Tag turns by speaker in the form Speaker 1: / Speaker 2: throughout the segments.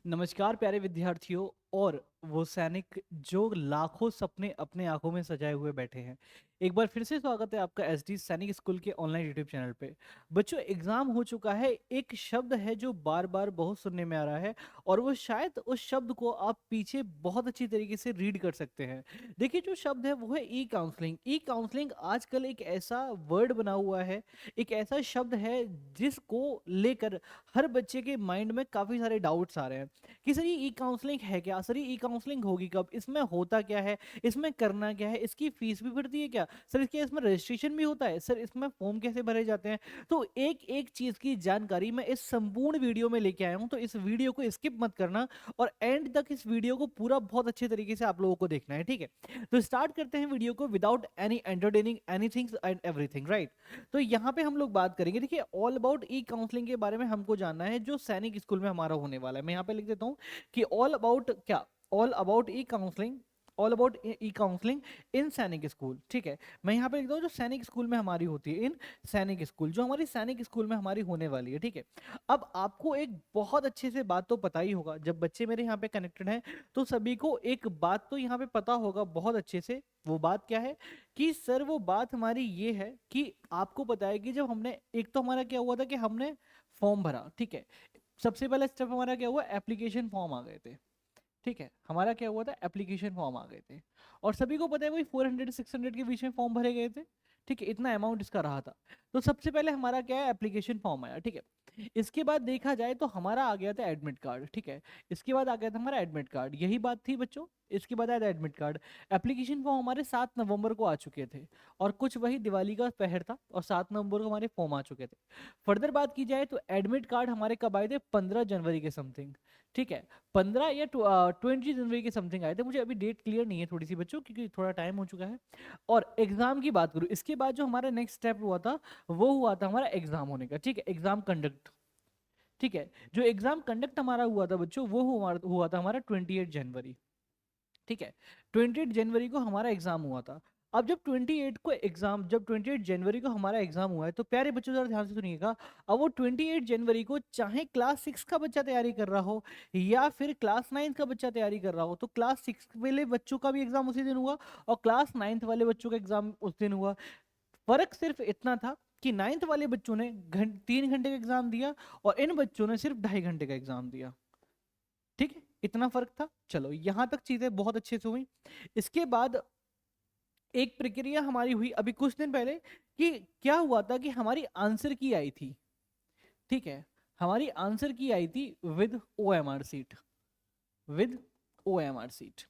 Speaker 1: नमस्कार प्यारे विद्यार्थियों और वो सैनिक जो लाखों सपने अपने आंखों में सजाए हुए बैठे हैं। एक बार फिर से स्वागत है आपका एसडी सैनिक स्कूल के ऑनलाइन यूट्यूब चैनल पे। बच्चों, एग्जाम हो चुका है। एक शब्द है जो बार बार बहुत सुनने में आ रहा है और वो शायद उस शब्द को आप पीछे बहुत अच्छी तरीके से रीड कर सकते हैं। देखिए, जो शब्द है वो है ई काउंसलिंग। ई काउंसलिंग आजकल एक ऐसा वर्ड बना हुआ है, एक ऐसा शब्द है जिसको लेकर हर बच्चे के माइंड में काफ़ी सारे डाउट्स आ रहे हैं कि सर ये ई काउंसलिंग है क्या, सर ये ई काउंसलिंग होगी कब, इसमें होता क्या है, इसमें करना क्या है, इसकी फीस भी भरती है क्या, सर इसके इसमें रजिस्ट्रेशन भी होता है, सर इसमें फॉर्म कैसे भरे जाते हैं। तो एक एक चीज़ की जानकारी मैं इस संपूर्ण वीडियो में लेके आया हूँ, तो इस वीडियो को स्किप मत करना और एंड तक इस वीडियो को पूरा बहुत अच्छे तरीके से आप लोगों को देखना है, ठीक है। तो स्टार्ट करते हैं वीडियो को without any entertaining anything and everything, right. तो यहाँ पे हम लोग बात करेंगे, देखिए, ऑल अबाउट ई काउंसलिंग के बारे में हमको जानना है जो सैनिक स्कूल में हमारा होने वाला है। मैं यहाँ पे लिख देता हूँ कि ऑल अबाउट क्या, all about E counselling, all about E counselling in Sainik School, ठीक है। मैं यहाँ पे लिखता हूँ जो सैनिक स्कूल में हमारी होती है, इन सैनिक स्कूल, जो हमारी सैनिक स्कूल में हमारी होने वाली है, ठीक है। अब आपको एक बहुत अच्छे से बात तो पता ही होगा, जब बच्चे मेरे यहाँ पे कनेक्टेड हैं तो सभी को एक बात तो यहाँ पे पता होगा बहुत अच्छे से। वो बात क्या है कि सर वो बात हमारी ये है कि आपको पता है कि जब हमने, एक तो हमारा क्या हुआ था कि हमने फॉर्म भरा, ठीक है। सबसे पहला स्टेप हमारा क्या हुआ, एप्लीकेशन फॉर्म आ गए थे, ठीक है। हमारा क्या हुआ था, एप्लीकेशन फॉर्म आ गए थे और सभी को पता है वही 400 600 के बीच में फॉर्म भरे गए थे, ठीक है। इतना अमाउंट इसका रहा था। तो सबसे पहले हमारा क्या है, एप्लीकेशन फॉर्म आया, ठीक है। इसके बाद देखा जाए तो हमारा आ गया था एडमिट कार्ड, ठीक है। इसके बाद आ गया था हमारा एडमिट कार्ड, यही बात थी बच्चों। इसके बाद आया था एडमिट कार्ड। एप्लीकेशन फॉर्म हमारे 7 नवंबर को आ चुके थे और कुछ वही दिवाली का पहर था और 7 नवंबर को हमारे फॉर्म आ चुके थे। फर्दर बात की जाए तो एडमिट कार्ड हमारे कब आए थे, 15 जनवरी के समथिंग, ठीक है। 15 या 20 जनवरी के समथिंग आए थे, मुझे अभी डेट क्लियर नहीं है थोड़ी सी बच्चों, क्योंकि थोड़ा टाइम हो चुका है। और एग्जाम की बात करूँ, इसके बाद जो हमारा नेक्स्ट स्टेप हुआ था वो हुआ था हमारा एग्जाम होने का, ठीक है, एग्जाम कंडक्ट, ठीक है। जो एग्जाम कंडक्ट हमारा हुआ था बच्चों वो हुआ था हमारा 28 जनवरी, ठीक है। 28 जनवरी को हमारा एग्जाम हुआ था। अब जब 28 जनवरी को हमारा एग्जाम हुआ है तो प्यारे बच्चों जरा ध्यान से सुनिएगा। अब वो 28 जनवरी को चाहे क्लास 6 का बच्चा तैयारी कर रहा हो या फिर क्लास 9 का बच्चा तैयारी कर रहा हो, तो क्लास 6 वाले बच्चों का भी एग्जाम उसी दिन हुआ और क्लास 9 वाले बच्चों का एग्जाम उस दिन हुआ। फर्क सिर्फ इतना था कि 9th वाले बच्चों ने 3 घंटे का एग्जाम दिया और इन बच्चों ने सिर्फ 2.5 घंटे का एग्जाम दिया, ठीक है। इतना फर्क था। चलो, यहां तक चीजें बहुत अच्छे से हुई। इसके बाद एक प्रक्रिया हमारी हुई अभी कुछ दिन पहले कि क्या हुआ था कि हमारी आंसर की आई थी, ठीक है। हमारी आंसर की आई थी with OMR sheet, with OMR sheet,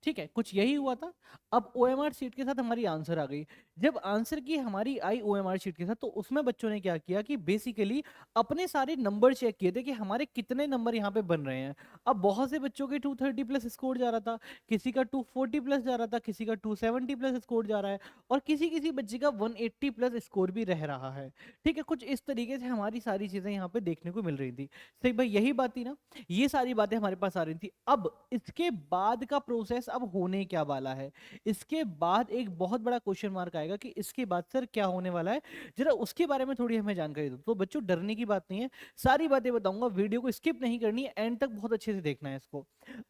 Speaker 1: ठीक है। कुछ यही हुआ था। अब ओएमआर शीट के साथ हमारी आंसर आ गई। जब आंसर की हमारी आई ओएमआर शीट के साथ तो उसमें बच्चों ने क्या किया कि बेसिकली अपने सारे नंबर चेक किए थे कि हमारे कितने नंबर यहाँ पे बन रहे हैं। अब बहुत से बच्चों के 230 प्लस स्कोर जा रहा था, किसी का 240 प्लस जा रहा था, किसी का 270 प्लस स्कोर जा रहा है और किसी किसी बच्चे का 180 प्लस स्कोर भी रह रहा है, ठीक है। कुछ इस तरीके से हमारी सारी चीजें यहाँ पे देखने को मिल रही थी। सही भाई, यही बात थी ना। ये सारी बातें हमारे पास आ रही थी। अब इसके बाद का प्रोसेस अब होने क्या वाला है, इसके बाद एक बहुत बड़ा क्वेश्चन मार्क आएगा कि इसके बाद सर क्या होने वाला है। जरा उसके बारे में थोड़ी हमें जानकारी दो। तो बच्चों, डरने की बात नहीं है, सारी बातें बताऊंगा, वीडियो को स्किप नहीं करनी है, एंड तक बहुत अच्छे से देखना है इसको।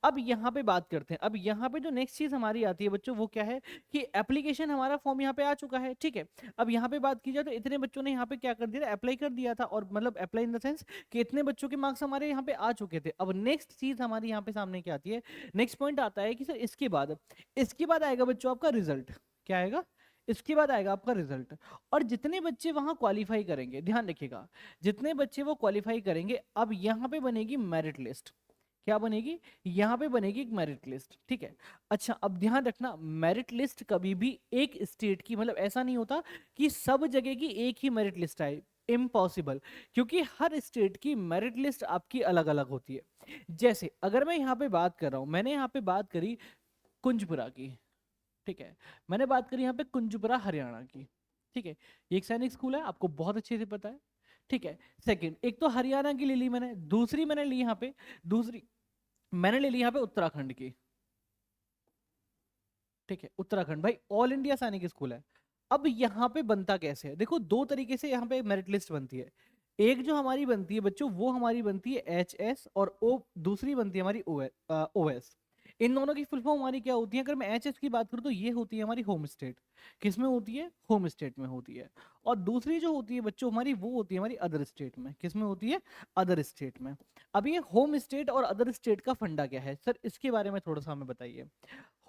Speaker 1: अब यहाँ पे बात करते हैं। अब यहाँ पे जो नेक्स्ट चीज हमारी आती है बच्चों वो क्या है कि एप्लीकेशन हमारा फॉर्म यहाँ पे आ चुका है, ठीक है। अब यहाँ पे बात की जाए तो इतने बच्चों ने यहाँ पे क्या कर दिया, अप्लाई कर दिया था, और मतलब अप्लाई इन द सेंस कि इतने बच्चों के मार्क्स हमारे यहाँ पे आ चुके थे। अब नेक्स्ट चीज हमारी यहाँ पे सामने क्या आती है, नेक्स्ट पॉइंट आता है कि सर इसके बाद आएगा बच्चों आपका रिजल्ट। क्या आएगा, इसके बाद आएगा आपका रिजल्ट। और जितने बच्चे वहां क्वालिफाई करेंगे, ध्यान रखिएगा, जितने बच्चे वो क्वालिफाई करेंगे, अब यहाँ पे बनेगी मेरिट लिस्ट। क्या बनेगी, यहाँ पे बनेगी एक मेरिट लिस्ट, ठीक है। अच्छा, अब ध्यान रखना, मेरिट लिस्ट कभी भी एक स्टेट की, मतलब ऐसा नहीं होता कि सब जगह की एक ही मेरिट लिस्ट आए, इम्पॉसिबल। क्योंकि हर स्टेट की मेरिट लिस्ट आपकी अलग अलग होती है। जैसे अगर मैं यहाँ पे बात कर रहा हूँ, मैंने यहाँ पे बात करी कुंजपुरा की, ठीक है। मैंने बात करी यहाँ पे कुंजपुरा हरियाणा की, ठीक है। ये एक सैनिक स्कूल है, आपको बहुत अच्छे से पता है, ठीक है। सेकंड, एक तो हरियाणा की ले ली मैंने, दूसरी मैंने ली यहाँ पे, दूसरी मैंने ले ली यहाँ पे उत्तराखंड की, ठीक है। उत्तराखंड भाई ऑल इंडिया सैनिक स्कूल है। अब यहाँ पे बनता कैसे है, देखो दो तरीके से यहाँ पे मेरिट लिस्ट बनती है। एक जो हमारी बनती है बच्चों वो हमारी बनती है एच एस, और ओ दूसरी बनती है हमारी ओ एस। इन दोनों की फुल फॉर्म हमारी क्या होती है? अगर मैं एच एस की बात करूं तो ये होती है हमारी होम स्टेट। किस में होती है? होम स्टेट में होती है। और दूसरी जो होती है बच्चों हमारी, वो होती है हमारी अदर स्टेट में। किस में होती है? अदर स्टेट में। अब ये होम स्टेट और अदर स्टेट का फंडा क्या है सर, इसके बारे में थोड़ा सा हमें बताइए।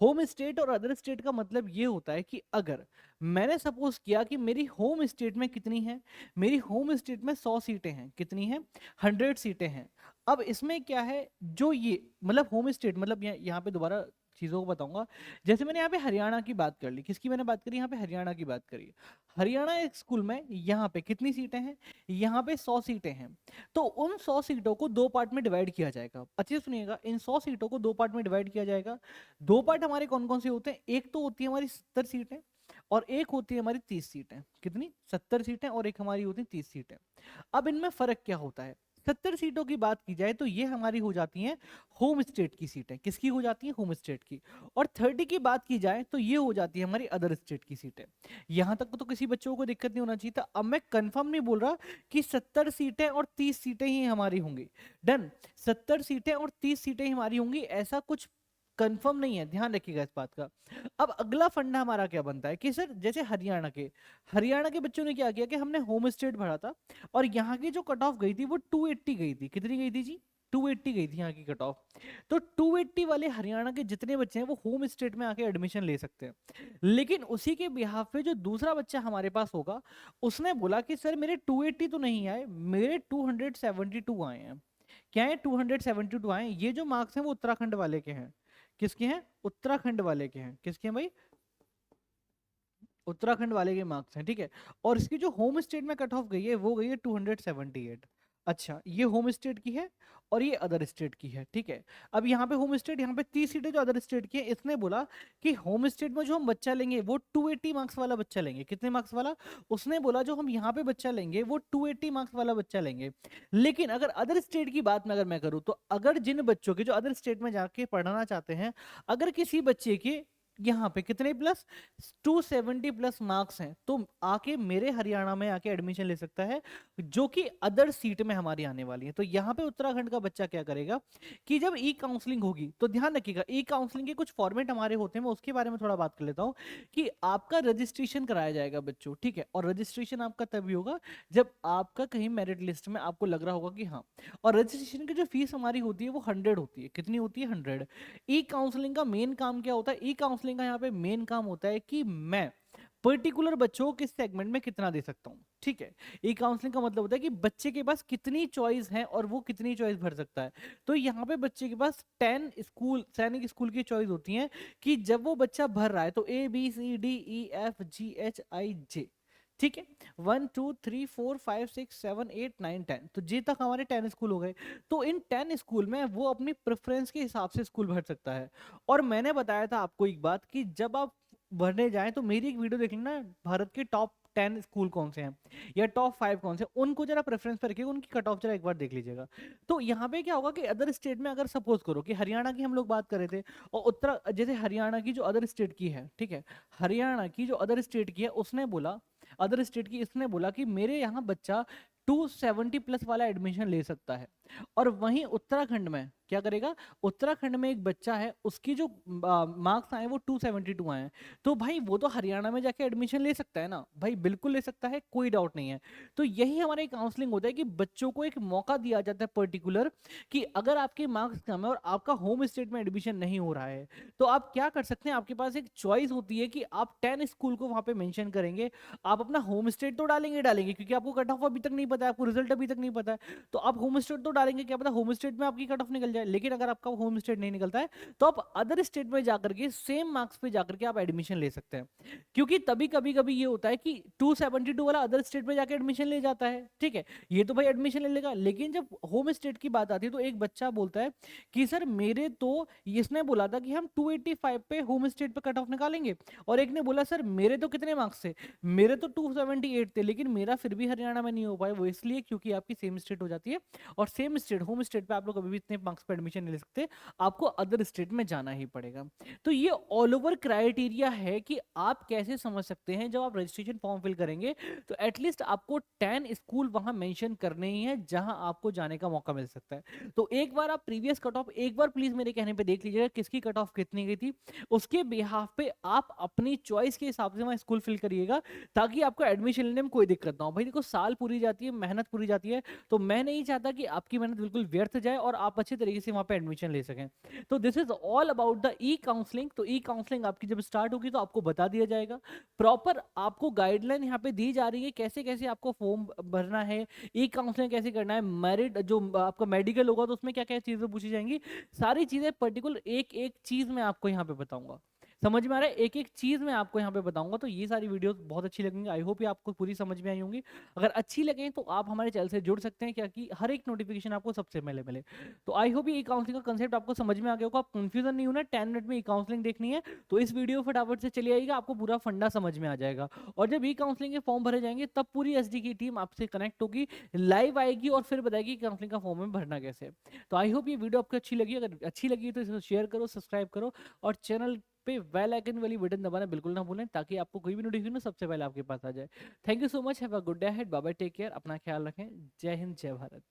Speaker 1: होम स्टेट और अदर स्टेट का मतलब ये होता है कि अगर मैंने सपोज किया कि मेरी होम स्टेट में कितनी है, मेरी होम स्टेट में 100 सीटें हैं। कितनी हैं? 100 सीटें हैं। अब इसमें क्या है, जो ये मतलब होम स्टेट मतलब यहाँ पे दोबारा चीजों को बताऊंगा। जैसे मैंने यहाँ पे हरियाणा की बात कर ली, किसकी मैंने बात करी? यहाँ पे हरियाणा की बात करी। हरियाणा एक स्कूल में यहाँ पे कितनी सीटें हैं? यहाँ पे 100 सीटें हैं। तो उन 100 सीटों को दो पार्ट में डिवाइड किया जाएगा। अच्छे से सुनिएगा, इन 100 सीटों को दो पार्ट में डिवाइड किया जाएगा। दो पार्ट हमारे कौन कौन से होते हैं? एक तो होती है हमारी 70 सीटें, और एक होती है हमारी 30 सीटें। कितनी? 70 सीटें, और एक हमारी होती है 30 सीटें। अब इनमें फर्क क्या होता है? 70 सीटों की बात की जाए तो ये हमारी हो जाती हैं होम स्टेट की सीटें। किसकी हो जाती है? होम स्टेट की। और 30 की बात की जाए तो ये हो जाती है हमारी अदर स्टेट की सीटें। यहां तक तो किसी बच्चों को दिक्कत नहीं होना चाहिए था। अब मैं कंफर्म नहीं बोल रहा कि 70 सीटें और 30 सीटें ही हमारी होंगी। डन। 70 सीटें और 30 सीटें ही हमारी होंगी, ऐसा कुछ कंफर्म नहीं है, ध्यान रखिएगा इस बात का। अब अगला फंडा हमारा क्या बनता है कि सर जैसे हरियाणा के बच्चों ने क्या किया कि हमने होम स्टेट भरा था, और यहाँ की जो कट ऑफ गई थी वो 280 गई थी। कितनी गई थी जी? 280 गई थी यहाँ की कट ऑफ। तो 280 वाले हरियाणा के जितने बच्चे हैं वो होम स्टेट में आके एडमिशन ले सकते हैं। लेकिन उसी के बिहाफ पे जो दूसरा बच्चा हमारे पास होगा, उसने बोला कि सर मेरे 280 तो नहीं आए, मेरे 272 आए हैं। क्या है? 272 आए। ये जो मार्क्स हैं वो उत्तराखंड वाले के हैं। किसके हैं? उत्तराखंड वाले के हैं। किसके हैं भाई? उत्तराखंड वाले के मार्क्स हैं, ठीक है। और इसकी जो होम स्टेट में कट ऑफ गई है वो गई है 278। अच्छा, ये होम स्टेट की है और ये अदर स्टेट की है, ठीक है। अब यहाँ पे होम स्टेट, यहाँ पे 30 सीटें जो अदर स्टेट की है। इसने बोला कि होम स्टेट में जो हम बच्चा लेंगे वो 280 मार्क्स वाला बच्चा लेंगे। कितने मार्क्स वाला? उसने बोला जो हम यहाँ पे बच्चा लेंगे वो 280 मार्क्स वाला बच्चा लेंगे। लेकिन अगर अदर स्टेट की बात में अगर मैं करूँ तो अगर जिन बच्चों के जो अदर स्टेट में जाके पढ़ना चाहते हैं, अगर किसी बच्चे के यहाँ पे कितने प्लस 270 प्लस मार्क्स हैं, तो आके मेरे हरियाणा में आके एडमिशन ले सकता है, जो कि अदर सीट में हमारी आने वाली है। तो यहाँ पे उत्तराखंड का बच्चा क्या करेगा कि जब ई काउंसलिंग होगी, तो ध्यान रखिएगा ई काउंसलिंग के कुछ फॉर्मेट हमारे होते हैं, मैं उसके बारे में थोड़ा बात कर लेता हूँ। कि आपका रजिस्ट्रेशन कराया जाएगा बच्चों, ठीक है। और रजिस्ट्रेशन आपका तभी होगा जब आपका कहीं मेरिट लिस्ट में आपको लग रहा होगा कि हाँ। और रजिस्ट्रेशन की जो फीस हमारी होती है वो 100 होती है। कितनी होती है? 100। ई काउंसलिंग का मेन काम क्या होता है? ई काउंसलिंग का यहाँ पे मेन काम होता है कि मैं पर्टिकुलर बच्चों को किस सेगमेंट में कितना दे सकता हूँ, ठीक है। ई काउंसलिंग का मतलब होता है कि बच्चे के पास कितनी चॉइस है और वो कितनी चॉइस भर सकता है। तो यहाँ पे बच्चे के पास 10 स्कूल, सैनिक स्कूल की चॉइस होती है कि जब वो बच्चा भर रहा है तो ABCDEFGHIJ, ठीक है। 1 2 3 4 5 6 7 8 9 10, तो जी तक हमारे 10 स्कूल हो गए। तो इन 10 स्कूल में वो अपनी प्रेफरेंस के हिसाब से स्कूल भर सकता है। और मैंने बताया था आपको एक बात कि जब आप भरने जाएं तो मेरी एक वीडियो देख लेना, भारत के टॉप 10 स्कूल कौन से हैं या टॉप 5 कौन से, उनको जरा प्रेफरेंस पर रखिएगा, उनकी कट ऑफ जरा एक बार देख लीजिएगा। तो यहाँ पे क्या होगा कि अदर स्टेट में अगर सपोज करो कि हरियाणा की हम लोग बात कर रहे थे, और उत्तर जैसे हरियाणा की जो अदर स्टेट की है, ठीक है, हरियाणा की जो अदर स्टेट की है उसने बोला, अदर स्टेट की इसने बोला कि मेरे यहाँ बच्चा 270 प्लस वाला एडमिशन ले सकता है। और वहीं उत्तराखंड में क्या करेगा? उत्तराखंड में एक बच्चा है, उसकी जो मार्क्स आए वो 272 आए हैं, तो भाई वो तो हरियाणा में जाके एडमिशन ले सकता है ना भाई, बिल्कुल ले सकता है, कोई डाउट नहीं है। तो यही हमारा काउंसलिंग होता है कि बच्चों को एक मौका दिया जाता है पर्टिकुलर, कि अगर आपके मार्क्स कम है और आपका होम स्टेट में एडमिशन नहीं हो रहा है, तो आप क्या कर सकते हैं? आपके पास एक चॉइस होती है कि आप 10 स्कूल को वहां पे मेंशन करेंगे। आप अपना होम स्टेट तो डालेंगे डालेंगे, क्योंकि आपको कट ऑफ अभी तक नहीं पता है, आपको रिजल्ट अभी तक नहीं पता है, तो आप होम स्टेट तो डालेंगे, क्या पता होम स्टेट में आपकी कट ऑफ निकल जाए। लेकिन अगर आपका होम स्टेट नहीं निकलता है तो आप अदर स्टेट में जाकर के सेम मार्क्स पे जाकर के आप एडमिशन ले सकते हैं। क्योंकि तभी कभी कभी ये होता है कि 272 वाला अदर स्टेट में जाकर एडमिशन ले जाता है, ठीक है, ये तो भाई एडमिशन ले लेगा। लेकिन जब होम स्टेट की बात आती है तो एक बच्चा बोलता है कि सर मेरे तो, इसने बोला था कि हम 285 पे होम स्टेट पे कट ऑफ निकालेंगे, और एक ने बोला सर मेरे तो कितने मार्क्स थे, मेरे तो 278 थे, लेकिन मेरा फिर भी हरियाणा में नहीं हो पाए। वो इसलिए क्योंकि आपकी सेम स्टेट हो जाती है, और same same state home state पे आप लोग कभी भी इतने मार्क्स पे एडमिशन नहीं ले सकते, आपको अदर स्टेट में जाना ही पड़ेगा। तो ये ऑल ओवर क्राइटेरिया है कि आप कैसे समझ सकते हैं जब आप रजिस्ट्रेशन फॉर्म फिल करेंगे तो एटलीस्ट आपको 10 स्कूल वहां मेंशन करने ही है जहां आपको जाने का मौका मिल सकता है। तो एक बार आप प्रीवियस कट ऑफ एक बार प्लीज मेरे कहने पे देख लीजिएगा किसकी कट ऑफ कितनी गई थी, उसके बिहाफ पे आप अपनी चॉइस के हिसाब से वहां स्कूल फिल करिएगा, ताकि आपको एडमिशन लेने में कोई दिक्कत ना हो। भाई देखो साल पूरी जाती है, मेहनत पूरी जाती है, तो मैं नहीं चाहता कि आपकी मेहनत बिल्कुल व्यर्थ जाए और आप अच्छे तरीके से वहां पे एडमिशन ले सकें। तो this is all about the E counselling. तो ई काउंसलिंग आपकी जब स्टार्ट होगी तो आपको बता दिया जाएगा, प्रॉपर आपको गाइडलाइन यहाँ पे दी जा रही है कैसे कैसे आपको फॉर्म भरना है, ई काउंसलिंग कैसे करना है, मेरिट जो आपका मेडिकल होगा तो उसमें क्या क्या चीजें पूछी जाएंगी, सारी चीजें पर्टिकुलर एक एक चीज मैं आपको यहाँ पे बताऊंगा। समझ में आ रहा है, एक एक चीज मैं आपको यहाँ पे बताऊंगा। तो ये सारी वीडियोस बहुत अच्छी लगेंगी, आई होप ये आपको पूरी समझ में आई होंगी। अगर अच्छी लगे तो आप हमारे चैनल से जुड़ सकते हैं, क्या कि हर एक नोटिफिकेशन आपको सबसे पहले मिले। तो आई होप ये काउंसलिंग का कंसेप्ट आपको समझ में आ गया होगा, आप कंफ्यूजन नहीं होना। 10 मिनट में ई काउंसलिंग देखनी है तो इस वीडियो फटाफट से चली आएगा, आपको पूरा फंडा समझ में आ जाएगा। और जब ई काउंसलिंग के फॉर्म भरे जाएंगे तब पूरी एसडी की टीम आपसे कनेक्ट होगी, लाइव आएगी और फिर बताएगी काउंसलिंग का फॉर्म में भरना कैसे है। तो आई होप ये वीडियो आपको अच्छी लगी, अगर अच्छी लगी तो इसे शेयर करो, सब्सक्राइब करो और चैनल पे बेल आइकन वाली बटन दबाना बिल्कुल ना भूलें, ताकि आपको कोई भी नोटिफिकेशन सबसे पहले आपके पास आ जाए। Thank you so much, have a good day ahead, bye bye, take care, अपना ख्याल रखें, जय हिंद जय भारत।